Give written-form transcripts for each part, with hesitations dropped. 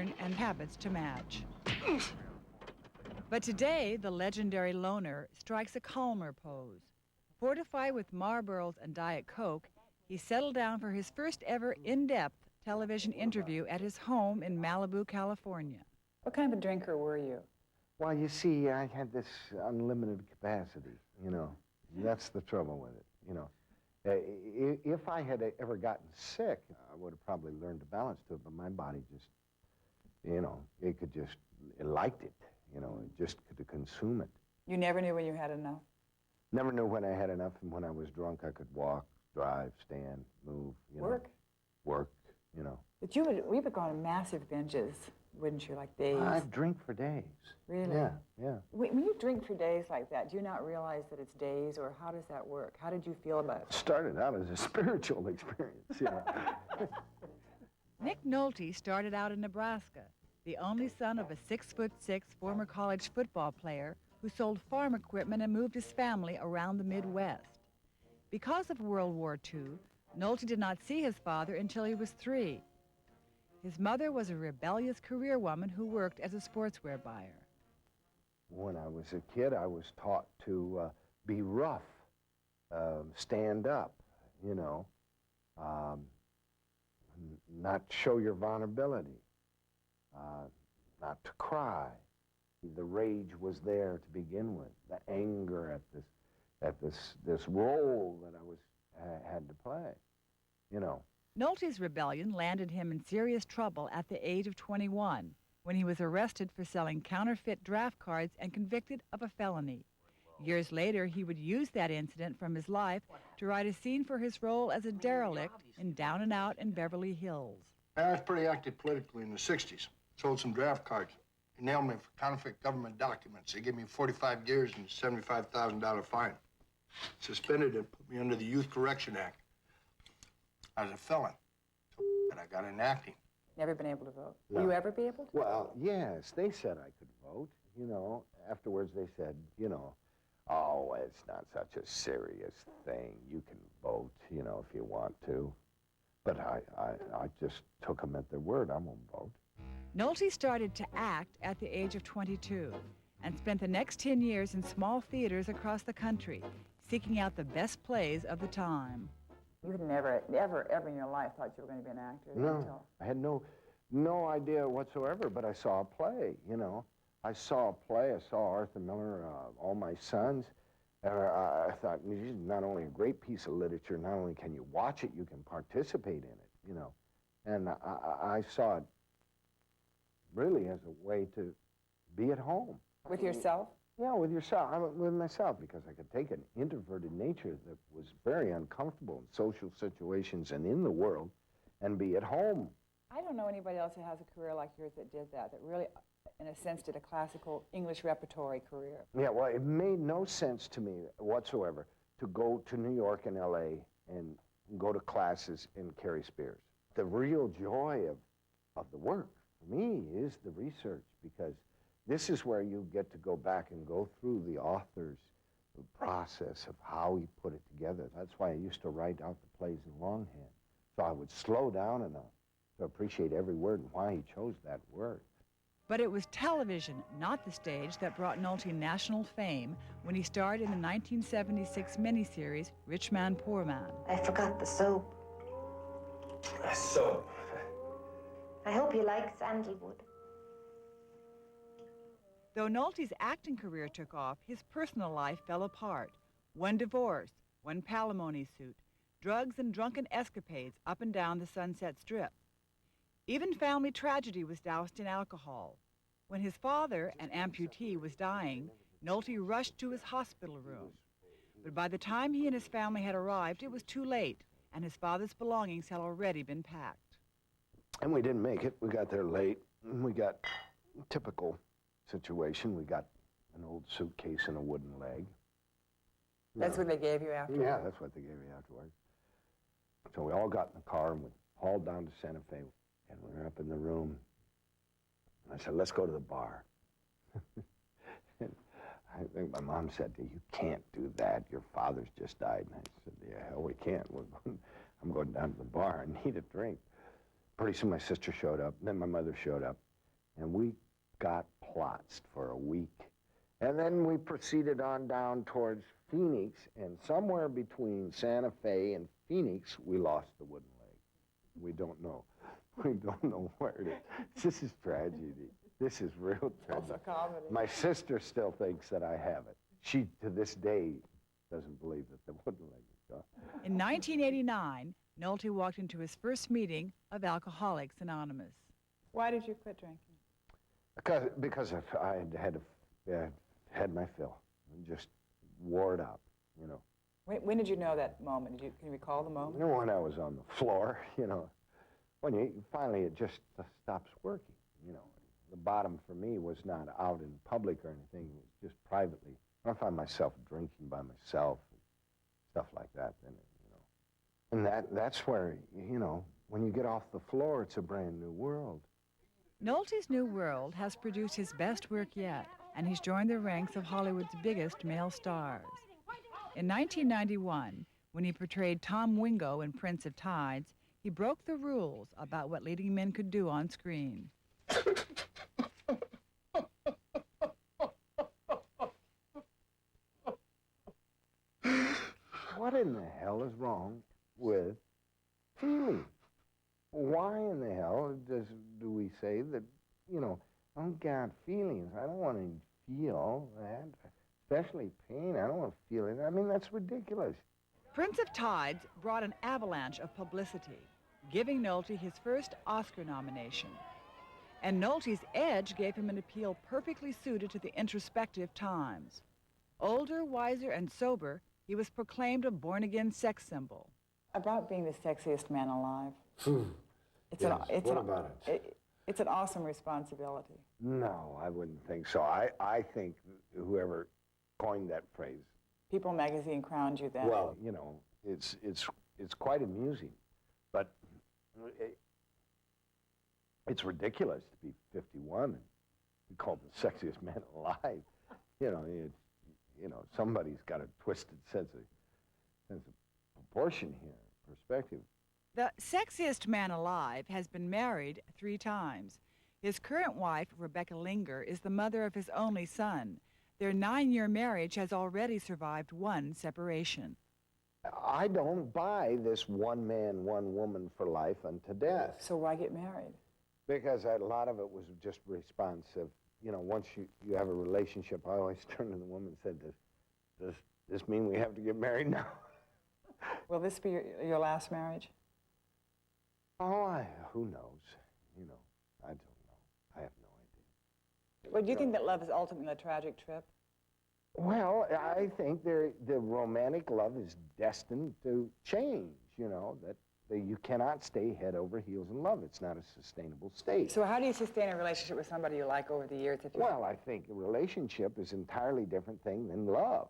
learn and habits to match. But today, the legendary loner strikes a calmer pose. Fortified with Marlboros and Diet Coke, he settled down for his first ever in-depth television interview at his home in Malibu, California. What kind of a drinker were you? Well, you see, I had this unlimited capacity, you know. That's the trouble with it, you know. If I had ever gotten sick, I would have probably learned to balance to it, but my body just, you know, it liked it, you know, it just could consume it. You never knew when you had enough? Never knew when I had enough, and when I was drunk, I could walk, drive, stand, move, you know. Work, you know. But we would go on massive binges, wouldn't you, like days? I'd drink for days. Really? Yeah. When you drink for days like that, do you not realize that it's days, or how does that work? How did you feel about it? It started out as a spiritual experience, yeah. Nick Nolte started out in Nebraska, the only son of a 6'6" former college football player who sold farm equipment and moved his family around the Midwest. Because of World War II, Nolte did not see his father until he was 3. His mother was a rebellious career woman who worked as a sportswear buyer. When I was a kid, I was taught to be rough, stand up, you know, not show your vulnerability, not to cry. The rage was there to begin with, the anger at this role that I had to play, you know. Nolte's rebellion landed him in serious trouble at the age of 21 when he was arrested for selling counterfeit draft cards and convicted of a felony. Years later, he would use that incident from his life to write a scene for his role as a derelict in Down and Out in Beverly Hills. I was pretty active politically in the 60s. Sold some draft cards. They nailed me for counterfeit government documents. They gave me 45 years and a $75,000 fine. Suspended and put me under the Youth Correction Act. I was a felon, but I got in acting. Never been able to vote. No. Will you ever be able to? Well, yes, they said I could vote, you know. Afterwards, they said, you know, oh, it's not such a serious thing. You can vote, you know, if you want to. But I just took them at their word. I won't vote. Nolte started to act at the age of 22 and spent the next 10 years in small theaters across the country, seeking out the best plays of the time. You had never, ever in your life thought you were going to be an actor? No, I had no idea whatsoever, but I saw a play, you know. I saw a play, I saw Arthur Miller, All My Sons, and I thought, this is not only a great piece of literature, not only can you watch it, you can participate in it, you know. And I saw it really as a way to be at home. With yourself? Yeah, with yourself. With myself, because I could take an introverted nature that was very uncomfortable in social situations and in the world and be at home. I don't know anybody else who has a career like yours that did that really, in a sense, did a classical English repertory career. Yeah, well, it made no sense to me whatsoever to go to New York and L.A. and go to classes in Carrie Spears. The real joy of the work, for me, is the research, because this is where you get to go back and go through the author's process of how he put it together. That's why I used to write out the plays in longhand, so I would slow down enough to appreciate every word and why he chose that word. But it was television, not the stage, that brought Nolte national fame when he starred in the 1976 miniseries Rich Man, Poor Man. I forgot the soap. Soap? I hope you like sandalwood. Though Nolte's acting career took off, his personal life fell apart. One divorce, one palimony suit, drugs and drunken escapades up and down the Sunset Strip. Even family tragedy was doused in alcohol. When his father, an amputee, was dying, Nolte rushed to his hospital room. But by the time he and his family had arrived, it was too late, and his father's belongings had already been packed. And we didn't make it. We got there late. We got typical situation. We got an old suitcase and a wooden leg. That's what they gave you afterwards? Yeah, that's what they gave me afterwards. So we all got in the car and we hauled down to Santa Fe. And we were up in the room. And I said, let's go to the bar. And I think my mom said, you can't do that. Your father's just died. And I said, yeah, hell, we can't. I'm going down to the bar. I need a drink. Pretty soon my sister showed up. Then my mother showed up. And we got plotzed for a week. And then we proceeded on down towards Phoenix, and somewhere between Santa Fe and Phoenix, we lost the wooden leg. We don't know. We don't know where it is. This is tragedy. This is real tragedy. Also comedy. My sister still thinks that I have it. She, to this day, doesn't believe that the wooden leg is gone. In 1989, Nolte walked into his first meeting of Alcoholics Anonymous. Why did you quit drinking? Because I had my fill, and just wore it out, you know. When did you know that moment? Can you recall the moment? You know, when I was on the floor, you know, when finally it just stops working, you know. The bottom for me was not out in public or anything, it was just privately. I find myself drinking by myself, and stuff like that, then, you know. And that's where, you know, when you get off the floor, it's a brand new world. Nolte's new world has produced his best work yet, and he's joined the ranks of Hollywood's biggest male stars. In 1991, when he portrayed Tom Wingo in Prince of Tides, he broke the rules about what leading men could do on screen. What in the hell is wrong with feeling? Why in the hell do we say that, you know, I don't got feelings. I don't want to feel that, especially pain. I don't want to feel it. I mean, that's ridiculous. Prince of Tides brought an avalanche of publicity, giving Nolte his first Oscar nomination. And Nolte's edge gave him an appeal perfectly suited to the introspective times. Older, wiser, and sober, he was proclaimed a born-again sex symbol. About being the sexiest man alive. It's It's an awesome responsibility. No, I wouldn't think so. I think whoever coined that phrase. People magazine crowned you that. Well, you know, it's quite amusing, but it's ridiculous to be 51 and be called the sexiest man alive. You know, somebody's got a twisted sense of proportion here, perspective. The sexiest man alive has been married 3 times. His current wife, Rebecca Linger, is the mother of his only son. Their 9-year marriage has already survived 1 separation. I don't buy this one man, one woman for life unto death. So why get married? Because a lot of it was just responsive. You know, once you have a relationship, I always turned to the woman and said, does this mean we have to get married now? Will this be your last marriage? Oh, who knows? You know, I don't know. I have no idea. Well, do you think that love is ultimately a tragic trip? Well, I think the romantic love is destined to change, you know, that you cannot stay head over heels in love. It's not a sustainable state. So how do you sustain a relationship with somebody you like over the years? Well, I think a relationship is an entirely different thing than love.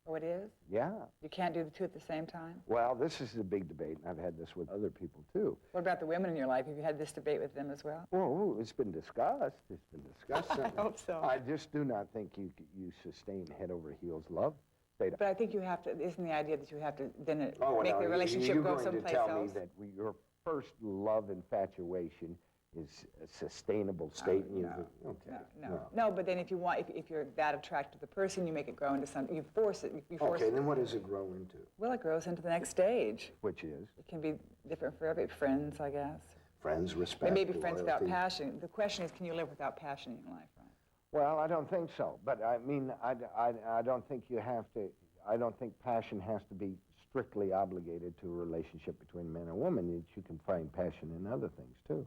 Oh, it is? Yeah. You can't do the two at the same time? Well, this is a big debate, and I've had this with other people, too. What about the women in your life? Have you had this debate with them as well? Well, it's been discussed. It's been discussed. I hope so. I just do not think you sustain head over heels love. But I think you have to, isn't the idea that you have to then make no, the relationship go someplace else? You're going to tell me that your first love infatuation is a sustainable state? No, but then if you're that attracted to the person, you make it grow into something, you force it. Okay, then what does it grow into? Well, it grows into the next stage. Which is? It can be different for every friends, I guess. Friends, respect, They may be friends loyalty. without passion. The question is, can you live without passion in your life, right? Well, I don't think so. But I mean, I don't think you have to, I don't think passion has to be strictly obligated to a relationship between a man and a woman. You can find passion in other things, too.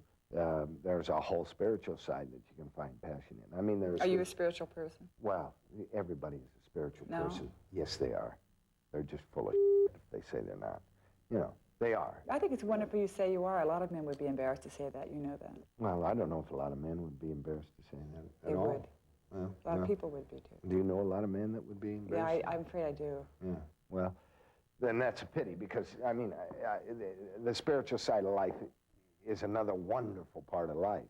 There's a whole spiritual side that you can find passion in. I mean, there's... Are you a spiritual person? Well, everybody is a spiritual No. person. Yes, they are. They're just full of shit if they say they're not. You know, they are. I think it's wonderful you say you are. A lot of men would be embarrassed to say that. You know that. Well, I don't know if a lot of men would be embarrassed to say that They at all. would. Well, A lot no. of people would be, too. Do you know a lot of men that would be Yeah, embarrassed? I'm afraid I do. Yeah, well, then that's a pity because, I mean, the spiritual side of life is another wonderful part of life.